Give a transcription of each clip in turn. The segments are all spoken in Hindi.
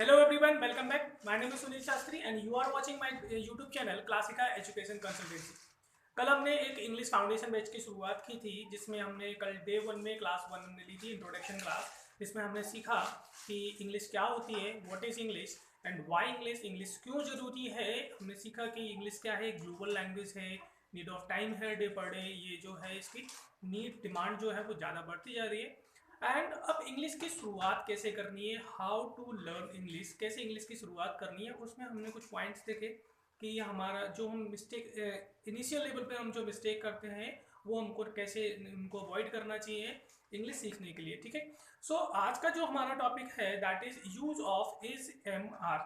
Hello everyone, welcome back. My name is Sunil Shastri and you are watching my YouTube channel Classica Education Consultancy. कल हमने एक इंग्लिश फाउंडेशन बैच की शुरुआत की थी जिसमें हमने कल डे 1 में क्लास 1 हमने ली थी इंट्रोडक्शन क्लास, जिसमें हमने सीखा कि इंग्लिश क्या होती है, what is English and why English, English क्यों ज़रूरी है। हमने सीखा कि इंग्लिश क्या है, ग्लोबल लैंग्वेज है, नीड ऑफ टाइम है डे पर डे, ये जो है इसकी नीड डिमांड जो है वो ज़्यादा बढ़ती जा रही है। एंड अब इंग्लिश की शुरुआत कैसे करनी है, हाउ टू लर्न इंग्लिश, कैसे इंग्लिश की शुरुआत करनी है, उसमें हमने कुछ पॉइंट्स देखे कि ये हमारा जो हम मिस्टेक इनिशियल लेवल पे हम जो मिस्टेक करते हैं वो हमको कैसे उनको अवॉइड करना चाहिए इंग्लिश सीखने के लिए। ठीक है, सो आज का जो हमारा टॉपिक है that is use of is am are.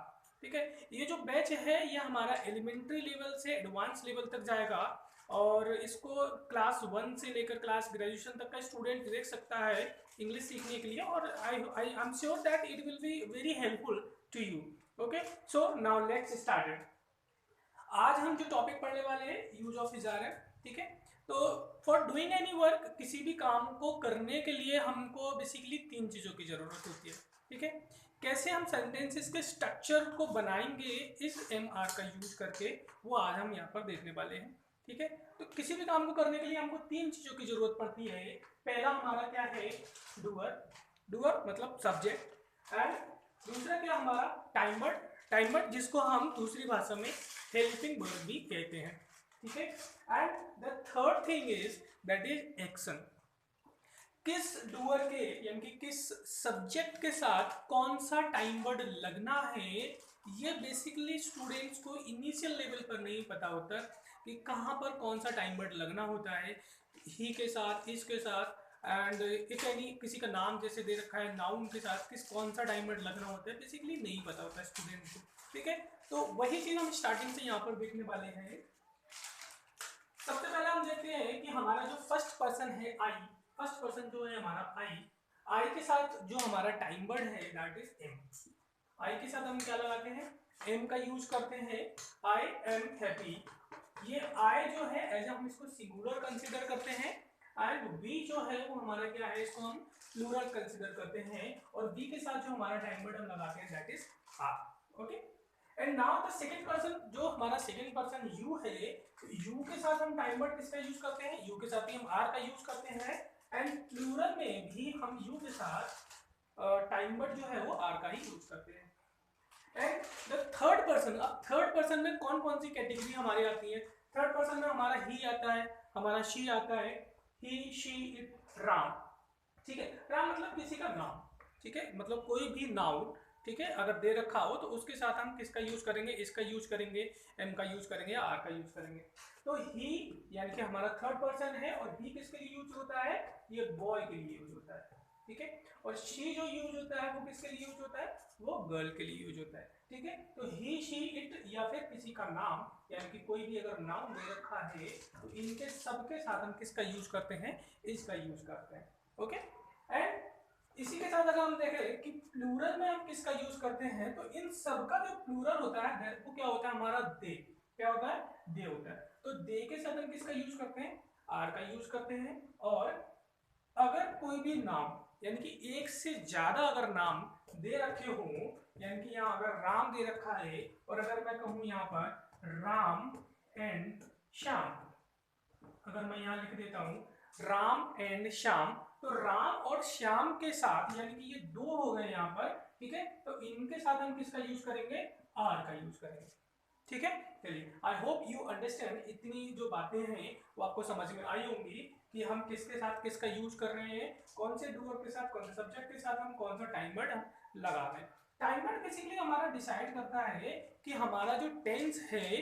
ठीक है, ये जो बैच है ये हमारा एलिमेंट्री लेवल से एडवांस लेवल तक जाएगा और इसको क्लास 1 से लेकर क्लास ग्रेजुएशन तक का स्टूडेंट देख सकता है इंग्लिश सीखने के लिए, और I am sure that it will be very helpful to you. Okay, so now let's start it. आज हम जो टॉपिक पढ़ने वाले हैं यूज ऑफ इज आर है। ठीक है, तो फॉर डूइंग एनी वर्क, किसी भी काम को करने के लिए हमको बेसिकली 3 चीज़ों की ज़रूरत होती है। ठीक है, कैसे हम सेंटेंसेस के स्ट्रक्चर को बनाएंगे इस एम आर का यूज करके, वो आज हम यहाँ पर देखने वाले हैं। ठीक है, तो किसी भी काम को करने के लिए हमको 3 चीज़ों की ज़रूरत पड़ती है। पहला हमारा क्या है, डूअर, डूअर मतलब सब्जेक्ट, एंड दूसरा क्या हमारा टाइमर, टाइमर जिसको हम दूसरी भाषा में हेल्पिंग वर्ब भी कहते हैं। ठीक है, and the third thing is that is action. किस डूअर के यानी कि किस सब्जेक्ट के साथ कौन सा टाइम वर्ड लगना है, ये बेसिकली स्टूडेंट्स को इनिशियल लेवल पर नहीं पता होता कि कहाँ पर कौन सा टाइम वर्ड लगना होता है, ही के साथ, इसके साथ, एंड इफ एनी किसी का नाम जैसे दे रखा है नाउन के साथ किस कौन सा टाइम वर्ड लगना होता है, बेसिकली नहीं पता होता है स्टूडेंट को। ठीक है, तो वही चीज हम स्टार्टिंग से यहाँ पर देखने वाले हैं। सबसे पहले हम देखते हैं कि हमारा जो फर्स्ट पर्सन है आई, फर्स्ट पर्सन जो है हमारा आई, आई के साथ जो हमारा टाइम वर्ड है दैट इज एम। आई के साथ हम क्या लगाते हैं, एम का यूज करते हैं। आई एम हैप्पी, ये आई जो है एज हम इसको सिंगुलर कंसीडर करते हैं, एंड वी जो है वो हमारा क्या है, इसको हम प्लूरल कंसीडर करते हैं, और वी के साथ जो हमारा टाइम वर्ड हम लगाते हैं that is are. Okay, and now the second person, जो हमारा सेकंड पर्सन यू है, यू के साथ हम टाइम वर्ड किसका यूज करते हैं, यू के साथ भी हम आर का यूज करते हैं, एंड प्लूरल में भी हम यू के साथ टाइम वर्ड जो है वो आर का ही यूज करते हैं। एंड द थर्ड पर्सन, अब थर्ड पर्सन में कौन कौन सी कैटेगरी हमारी आती है, थर्ड पर्सन में हमारा ही आता है, हमारा शी आता है, ही शी इट, राम। ठीक है, राम मतलब किसी का नाम। ठीक है, मतलब कोई भी नाउन, ठीक है, अगर दे रखा हो तो उसके साथ हम किसका यूज करेंगे, इसका यूज करेंगे, एम का यूज करेंगे या आर का यूज करेंगे। तो ही यानी कि हमारा थर्ड पर्सन है, और ही किसके लिए यूज होता है, ये बॉय के लिए यूज होता है। ठीक है, और शी जो यूज होता है वो किसके लिए यूज होता है, वो गर्ल के लिए यूज होता है। ठीक है, तो ही शी इट या फिर किसी का नाम यानी कि कोई भी अगर नाम दे रखा है तो इनके सबके साथ हम किसका यूज करते हैं, इसका यूज करते हैं। ओके, एंड इसी के साथ अगर हम देखें कि प्लूरल में हम किसका यूज करते हैं, तो इन सबका जो प्लूरल होता है वो क्या होता है, हमारा दे, क्या होता है, दे होता है। तो दे के साथ हम किसका यूज करते हैं, आर का यूज करते हैं। और अगर कोई भी नाम यानी कि एक से ज्यादा अगर नाम दे रखे हो, यानी कि यहाँ अगर राम दे रखा है और अगर मैं कहूं यहाँ पर राम एंड श्याम, अगर मैं यहाँ लिख देता हूं राम एंड श्याम, तो राम और श्याम के साथ यानी कि ये दो हो गए यहाँ पर। ठीक है, तो इनके साथ हम किसका यूज करेंगे, आर का यूज करेंगे। ठीक है, चलिए आई होप यू अंडरस्टैंड, इतनी जो बातें हैं वो आपको समझ में आई होंगी कि हम किसके साथ किसका यूज कर रहे हैं, कौन से डूअर के साथ, कौन से सब्जेक्ट के साथ हम कौन सा टाइम वर्ड लगा रहे हैं। टाइम वर्ड बेसिकली हमारा डिसाइड करता है कि हमारा जो टेंस है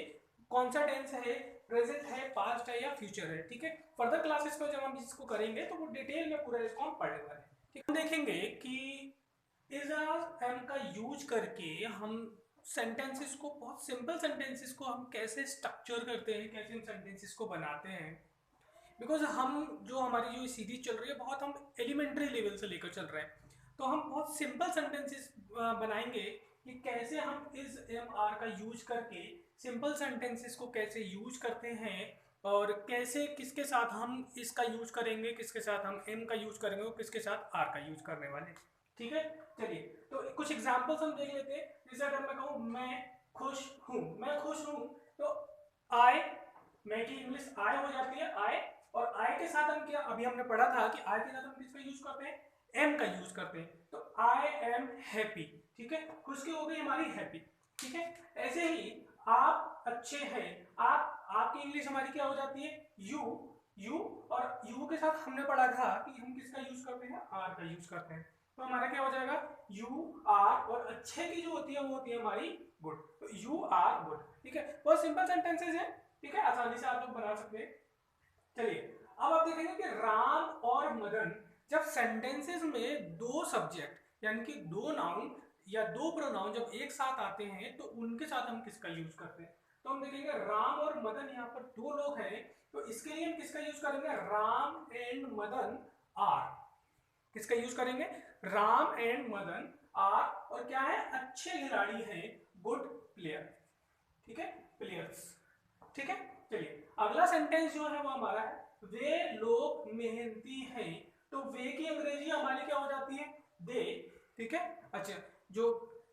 कौन सा टेंस है, प्रेजेंट है, पास्ट है या फ्यूचर है। ठीक है, फर्दर क्लासेस में जब हम इसको करेंगे तो वो डिटेल में पूरा इसको हम पढ़ने वाले हैं। ठीक, हम देखेंगे कि इज एम का यूज करके हम सेंटेंसेस को, बहुत सिंपल सेंटेंसेस को हम कैसे स्ट्रक्चर करते हैं, कैसे हम सेंटेंसेस को बनाते हैं। बिकॉज हम जो हमारी जो सीरीज चल रही है बहुत हम एलिमेंट्री लेवल से लेकर चल रहे हैं, तो हम बहुत सिंपल सेंटेंसेस बनाएंगे कि कैसे हम इस एम आर का यूज करके सिंपल सेंटेंसेस को कैसे यूज करते हैं, और कैसे किसके साथ हम इसका यूज करेंगे, किसके साथ हम एम का यूज करेंगे और किसके साथ आर का यूज करने वाले। ठीक है, चलिए तो कुछ एग्जांपल्स हम देख लेते हैं। जैसे अगर मैं कहूँ मैं खुश हूँ, मैं खुश हूँ, तो आई, मैं की इंग्लिश आई हो जाती है, आई। और आई के साथ हम क्या, अभी हमने पढ़ा था कि आई के साथ हम किसका यूज करते हैं, एम का यूज करते हैं। तो आई एम हैप्पी, ठीक है, खुश की हो गई हमारी हैप्पी, ठीक है। ऐसे ही आप अच्छे हैं, आपकी इंग्लिश हमारी क्या हो जाती है, यू, यू। और यू के साथ हमने पढ़ा था कि हम किसका यूज करते हैं, आर का यूज करते हैं। तो हमारा क्या हो जाएगा, यू आर, और अच्छे की जो होती है वो होती है हमारी गुड। तो यू आर गुड, ठीक है, बहुत सिंपल सेंटेंसेस है, ठीक है, आसानी से आप लोग बना सकते हैं। चलिए अब आप देखेंगे कि राम और मदन, जब सेंटेंसेस में दो सब्जेक्ट यानी कि दो नाउन या दो प्रोनाउन जब एक साथ आते हैं तो उनके साथ हम किसका यूज करते हैं। तो हम देखेंगे राम और मदन, यहाँ पर दो लोग हैं, तो इसके लिए हम किसका यूज करेंगे, राम एंड मदन आर। किसका यूज करेंगे, राम एंड मदन आर, और क्या है, अच्छे खिलाड़ी हैं, गुड प्लेयर, ठीक है, प्लेयर्स, ठीक है। चलिए अगला सेंटेंस जो है वो हमारा है, वे लोग मेहनती हैं। तो वे की अंग्रेजी हमारी क्या हो जाती है, दे, ठीक है। अच्छा, जो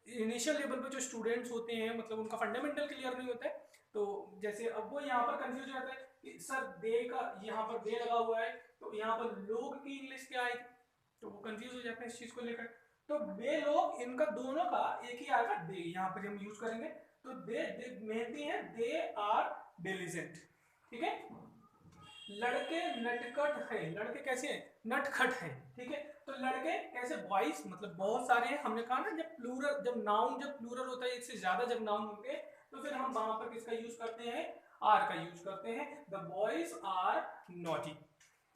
इनिशियल लेवल पे जो स्टूडेंट्स होते हैं, मतलब उनका फंडामेंटल क्लियर नहीं होता है, तो जैसे अब वो यहाँ पर कंफ्यूज हो जाता है कि सर दे का यहाँ पर दे लगा हुआ है, तो यहाँ पर लोग की इंग्लिश क्या आएगी, तो वो कंफ्यूज हो जाते हैं इस चीज को लेकर। तो वे लोग, इनका दोनों का एक ही आएगा, दे, यहाँ पर हम यूज करेंगे। तो दे मेहनती हैं, दे आर डिलिजेंट, ठीक है। लड़के नटखट हैं, लड़के कैसे हैं, नटखट हैं, ठीक है। तो लड़के कैसे, बॉयज, मतलब बहुत सारे हैं। हमने कहा ना जब प्लूरल, जब नाउन जब प्लूरल होता है, एक से ज्यादा जब नाउन होंगे, तो फिर हम वहां पर किसका यूज करते हैं, आर का यूज करते हैं, द बॉयज आर नॉटी,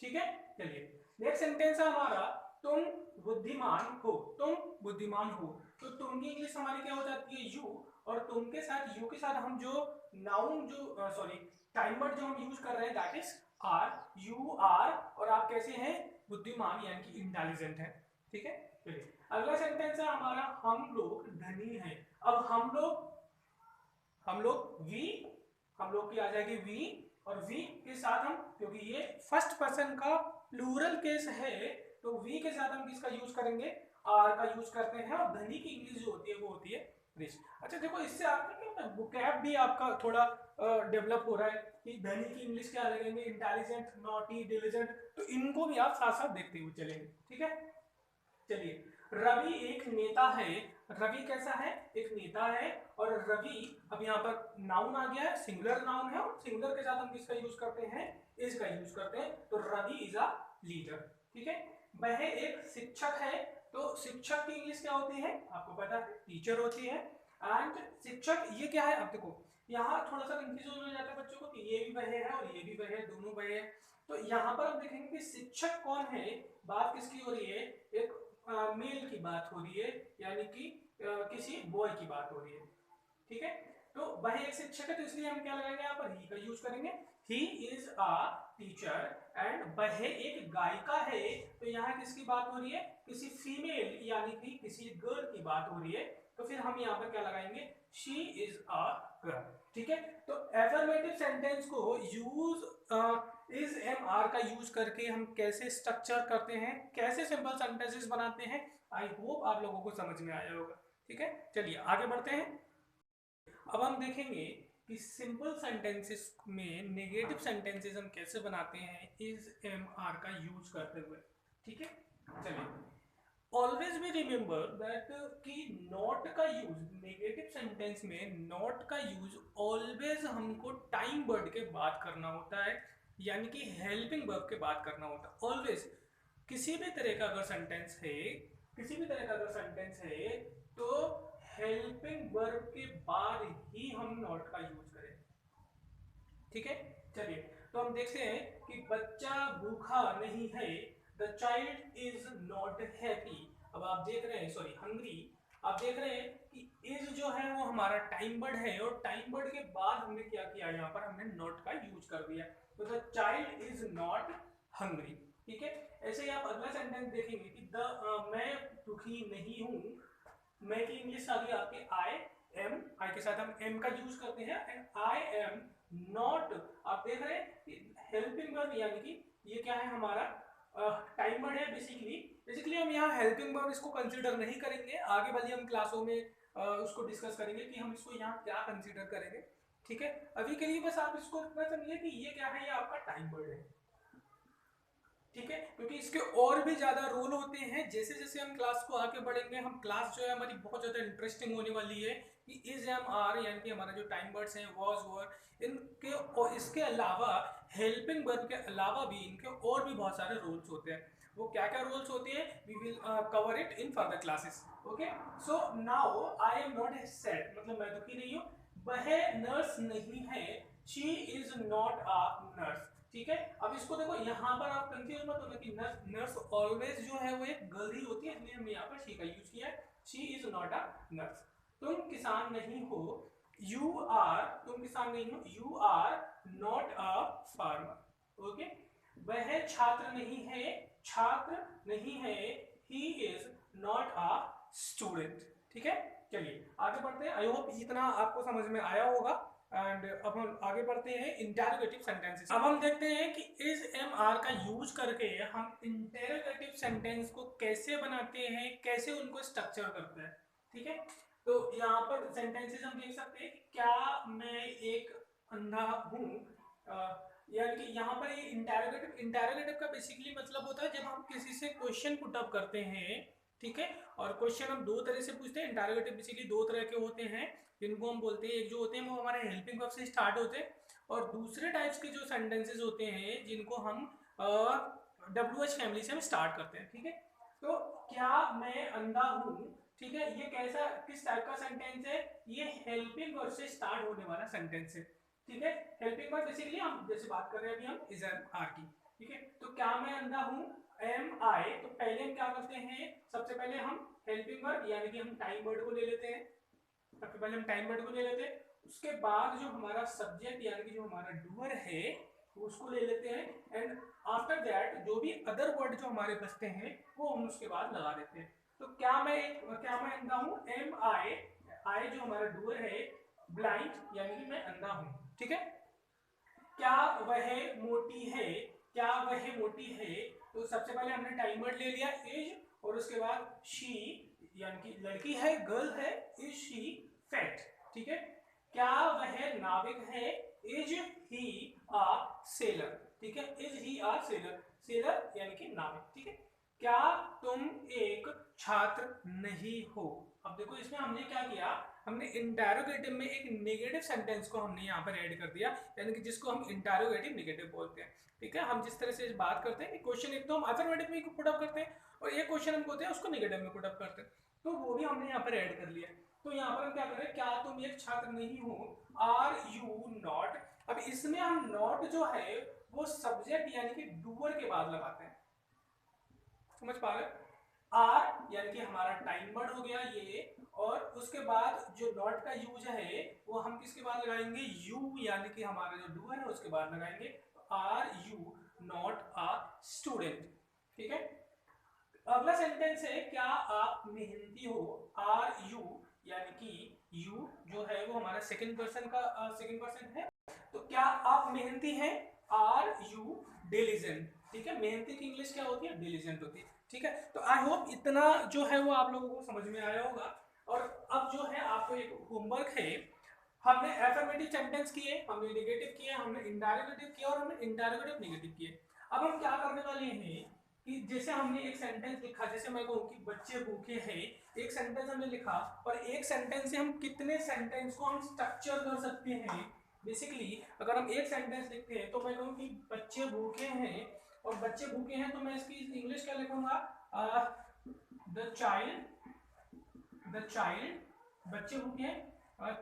ठीक है। चलिए नेक्स्ट सेंटेंस है हमारा, तुम बुद्धिमान हो, तुम बुद्धिमान हो। तो तुम की इंग्लिश हमारी क्या हो जाती है, यू, और तुम के साथ, यू के साथ हम जो नाउन जो सॉरी टाइम वर्ड जो हम यूज कर रहे हैं that is are, you are, और आप कैसे हैं, बुद्धिमान यानी कि इंटेलिजेंट है, ठीक है। चलिए अगला सेंटेंस है हमारा, हम लोग धनी हैं। अब हम लोग वी, हम लोग की आ जाएगी वी, और वी के साथ हम, क्योंकि ये फर्स्ट पर्सन का प्लूरल केस है, तो वी के साथ हम किसका यूज करेंगे, आर का यूज करते हैं। और धनी की इंग्लिश जो होती है वो होती है रिच। अच्छा देखो, इससे आपका क्या होता है, वोकैब भी आपका थोड़ा डेवलप हो रहा है कि धनी की इंग्लिश क्या लगेंगे, इंटेलिजेंट, नॉटी, डिलिजेंट, तो इनको भी आप साथ साथ देखते हुए चलेंगे, ठीक है। चलिए रवि एक नेता है, रवि कैसा है, एक नेता है। और रवि, अब यहाँ पर नाउन आ गया है, सिंगुलर नाउन है, और सिंगुलर के साथ हम किसका यूज करते हैं, इज का यूज करते हैं। तो रवि इज अ लीडर, ठीक है। वह एक शिक्षक है, तो शिक्षक की इंग्लिश क्या होती है, आपको पता है, टीचर होती है। एंड शिक्षक ये क्या है, अब देखो यहाँ थोड़ा सा कंफ्यूजन हो जाता है बच्चों को कि ये भी वह है और ये भी वह है, दोनों वह है। तो यहाँ पर हम देखेंगे कि शिक्षक कौन है, बात किसकी हो रही है, एक मेल की बात हो रही है, यानी कि किसी बॉय की बात हो रही है, ठीक है। तो वह एक शिक्षक है, तो इसलिए हम क्या लगाएंगे, यहाँ पर ही का यूज करेंगे, he is a teacher. And वह एक गायिका है, तो यहाँ किसकी बात हो रही है, किसी फीमेल यानी कि किसी गर्ल की बात हो रही है, तो फिर हम यहाँ पर क्या लगाएंगे, शी इज अ गर्ल, ठीक है। तो एफर्मेटिव सेंटेंस को यूज इज एम आर का यूज करके हम कैसे स्ट्रक्चर करते हैं, कैसे सिंपल सेंटेंसेस बनाते हैं, आई होप आप लोगों को समझ में आया होगा, ठीक है। चलिए आगे बढ़ते हैं। अब हम देखेंगे कि सिंपल सेंटेंसेस में नेगेटिव सेंटेंसेस हम कैसे बनाते हैं इज एम आर का यूज करते हुए, ठीक है। चलिए ऑलवेज भी रिमेंबर दैट कि नॉट का यूज, नेगेटिव सेंटेंस में नॉट का यूज ऑलवेज हमको टाइम वर्ड के बाद करना होता है, यानी कि हेल्पिंग वर्ब के बाद करना होता है ऑलवेज। किसी भी तरह का अगर सेंटेंस है, किसी भी तरह का अगर सेंटेंस है, तो हेल्पिंग वर्ब के बाद ही हम नॉट का यूज करें, ठीक है। चलिए तो हम देखते हैं कि बच्चा भूखा नहीं है, the child is not happy. अब आप देख रहे हैं, सॉरी हंग्री, आप देख रहे हैं कि इज जो है वो हमारा टाइम वर्ड है, और टाइम वर्ड के बाद हमने क्या किया, यहाँ पर हमने नॉट का यूज कर दिया, तो the child is not hungry, ठीक है। ऐसे ही आप अगला सेंटेंस देखेंगे कि मैं दुखी नहीं हूँ, मैं की इंग्लिश आ गई आपके आई एम, आई के साथ हम एम का यूज करते हैं, एंड आई एम नॉट, आप देख रहे हैं कि हेल्पिंग वर्ब, यानी कि ये क्या है हमारा टाइम वर्ड है बेसिकली, बेसिकली हम यहाँ हेल्पिंग वर्ब इसको कंसीडर नहीं करेंगे, आगे वाली हम क्लासों में उसको डिस्कस करेंगे कि हम इसको यहाँ क्या कंसीडर करेंगे। ठीक है, अभी के लिए बस आप इसको इतना समझिए कि ये क्या है, ये आपका टाइम वर्ड है। ठीक है, क्योंकि इसके और भी ज्यादा रोल होते हैं। जैसे जैसे हम क्लास को आगे बढ़ेंगे, हम क्लास जो है हमारी बहुत ज्यादा इंटरेस्टिंग होने वाली है कि इज एम आर यानी कि हमारा जो टाइम वर्ड्स हैं, वॉज वर, इनके और इसके अलावा हेल्पिंग वर्ब के अलावा भी इनके और भी बहुत सारे रोल्स होते हैं। वो क्या क्या रोल्स होते हैं, we will cover it in further classes. Okay, so now I am not sad, मतलब मैं दुखी नहीं हूँ। वह नर्स नहीं है, she is not a nurse. ठीक है, अब इसको देखो, यहाँ पर आप कंफ्यूज मत होना कि नर्स नर्स ऑलवेज जो है वो एक गर्ल ही होती है, इसलिए हमने यहाँ पर शी का यूज किया है। She is not a nurse. तुम किसान नहीं हो, यू आर, तुम किसान नहीं हो, you are not a farmer. Okay, वह छात्र नहीं है, छात्र नहीं है, he is not a student. ठीक है, चलिए आगे बढ़ते हैं। आई होप इतना आपको समझ में आया होगा। एंड अब हम आगे बढ़ते हैं इंटेरोगेटिव सेंटेंसेस। अब हम देखते हैं कि इज एम आर का यूज करके हम इंटेरोगेटिव सेंटेंस को कैसे बनाते हैं, कैसे उनको स्ट्रक्चर करते हैं। ठीक है, तो यहाँ पर सेंटेंसेस हम देख सकते हैं कि क्या मैं एक अंधा हूँ, यानी कि यहाँ पर ये इंटेरोगेटिव का बेसिकली मतलब होता है जब हम किसी से क्वेश्चन पुट अप करते हैं। ठीक है, और क्वेश्चन हम दो तरह से पूछते हैं। इंटेरोगेटिव बेसिकली दो तरह के होते हैं जिनको हम बोलते हैं, एक जो होते हैं वो हमारे हेल्पिंग वर्ब से स्टार्ट होते हैं, और दूसरे टाइप्स के जो सेंटेंसेस होते हैं जिनको हम WH फैमिली से हम स्टार्ट करते हैं। ठीक है, तो क्या मैं अंधा हूँ, ठीक है, ये कैसा किस टाइप का सेंटेंस है, ये हेल्पिंग वर्ब से स्टार्ट होने वाला सेंटेंस है। ठीक है, हेल्पिंग वर्ब बेसिकली हम जैसे बात कर रहे हैं अभी हम इज एम आर की। ठीक है, तो क्या मैं अंधा हूँ, एम आई, तो पहले हम क्या करते हैं, सबसे पहले हम हेल्पिंग वर्ब यानी कि हम टाइम वर्ड को ले लेते हैं। सबसे पहले हम टाइम वर्ड को ले लेते हैं, उसके बाद जो हमारा सब्जेक्ट यानी कि जो हमारा डूअर है उसको ले लेते हैं, एंड आफ्टर दैट जो भी अदर वर्ड जो हमारे बचते हैं वो हम उसके बाद लगा देते हैं। तो क्या मैं अंधा हूँ, एम आई, आई जो हमारा डूअर है, ब्लाइंड यानी कि मैं अंधा हूँ। ठीक है, क्या वह मोटी है, क्या वह मोटी है, तो सबसे पहले हमने टाइम वर्ड ले लिया एज, और उसके बाद शी यानी कि लड़की है, गर्ल है, इज शी फैट। ठीक है, क्या वह नाविक है, इज ही आ सेलर। ठीक है, is he a sailor, sailor यानी कि नाविक। ठीक है, क्या तुम एक छात्र नहीं हो। अब देखो इसमें हमने क्या किया, हमने इंटेरोगेटिव में एक नेगेटिव सेंटेंस को हमने यहाँ पर ऐड कर दिया, यानी कि जिसको हम इंटेरोगेटिव नेगेटिव बोलते हैं। ठीक है, हम जिस तरह से बात करते हैं क्वेश्चन एक तो हम अफर्मेटिव में पुट अप करते हैं, और ये क्वेश्चन हम बोलते हैं उसको नेगेटिव में पुट अप करते हैं, तो वो भी हमने यहाँ पर ऐड कर लिया। तो यहाँ पर हम क्या कर रहे हैं, क्या तुम एक छात्र नहीं हो, आर यू नॉट। अब इसमें हम नॉट जो है वो सब्जेक्ट यानी कि डूअर के बाद लगाते हैं, समझ पा रहे, आर यानी कि हमारा टाइम वर्ड हो गया ये, और उसके बाद जो नॉट का यूज है वो हम किसके बाद लगाएंगे, यू यानी कि हमारा जो डूअर है उसके बाद लगाएंगे, are you not a student. ठीक है, अगला सेंटेंस है क्या आप मेहनती हो, आर यू यानी कि यू जो है वो हमारा सेकंड पर्सन है, तो क्या आप मेहनती हैं, आर यू डिलिजेंट। ठीक है, मेहनती की इंग्लिश क्या होती है, डिलिजेंट होती है। ठीक है, तो आई होप इतना जो है वो आप लोगों को समझ में आया होगा। और अब जो है आपको एक होमवर्क है, हमने एफर्मेटिव सेंटेंस किए, हमने नेगेटिव किए, हमने इंटेरोगेटिव किया, और हमने इंटेरोगेटिव नेगेटिव किए। अब हम क्या करने वाले हैं कि जैसे हमने एक सेंटेंस लिखा, जैसे मैं कहूँ कि बच्चे भूखे हैं, एक सेंटेंस हमने लिखा, और एक सेंटेंस से हम कितने सेंटेंस को हम स्ट्रक्चर कर सकते हैं। बेसिकली अगर हम एक सेंटेंस लिखते हैं तो मैं कहूँ कि बच्चे भूखे हैं, और बच्चे भूखे हैं तो मैं इसकी इंग्लिश क्या लिखूंगा, द चाइल्ड, बच्चे भूखे हैं,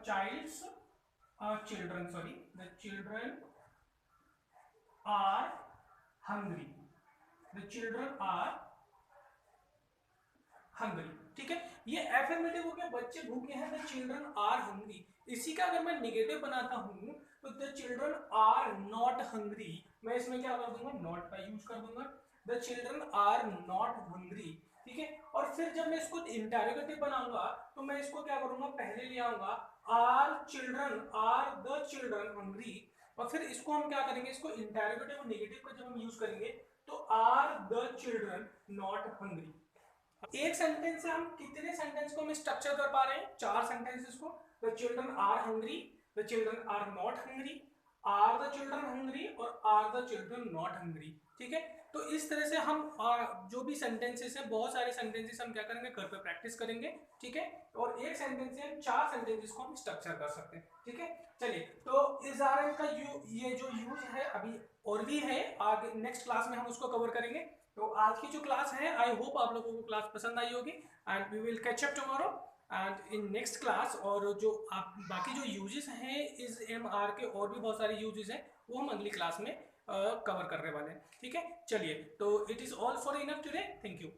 childs, children, sorry, the children are hungry, the children are hungry. ठीक है, ये एफर्मेटिव हो गया, बच्चे भूखे हैं, द चिल्ड्रन आर हंग्री। इसी का अगर मैं नेगेटिव बनाता हूं तो the children are not hungry, मैं इसमें क्या कर दूंगा, नॉट का यूज कर दूंगा, the children are not hungry. ठीक है, और फिर जब मैं इसको इंटेरोगेटिव बनाऊंगा तो मैं इसको क्या करूंगा, पहले ले आऊंगा आर द चिल्ड्रन हंग्री, और फिर इसको हम क्या करेंगे, इसको इंटेरोगेटिव और नेगेटिव का जब हम यूज करेंगे तो are the children not hungry. एक सेंटेंस से हम कितने सेंटेंस को हम स्ट्रक्चर कर पा रहे हैं? 4 सेंटेंसेस को। The children are hungry, the children are not hungry, are the children hungry और are the children not hungry. ठीक है, तो इस तरह से हम जो भी सेंटेंसेस है, बहुत सारे सेंटेंसेस हम क्या करेंगे, घर पे प्रैक्टिस करेंगे। ठीक है, और एक सेंटेंस से हम 4 सेंटेंसेस को हम स्ट्रक्चर कर सकते हैं। ठीक है, चलिए, तो इस आर का ये जो यूज है अभी और भी है, आगे नेक्स्ट क्लास में हम उसको कवर करेंगे। तो आज की जो क्लास है, आई होप आप लोगों को क्लास पसंद आई होगी, and we will catch up tomorrow and in next class. और जो आप बाकी जो यूजेस हैं इस एम आर के, और भी बहुत सारे यूजेस हैं, वो हम अगली क्लास में कवर करने वाले हैं। ठीक है, चलिए, तो it is all for enough today. Thank you.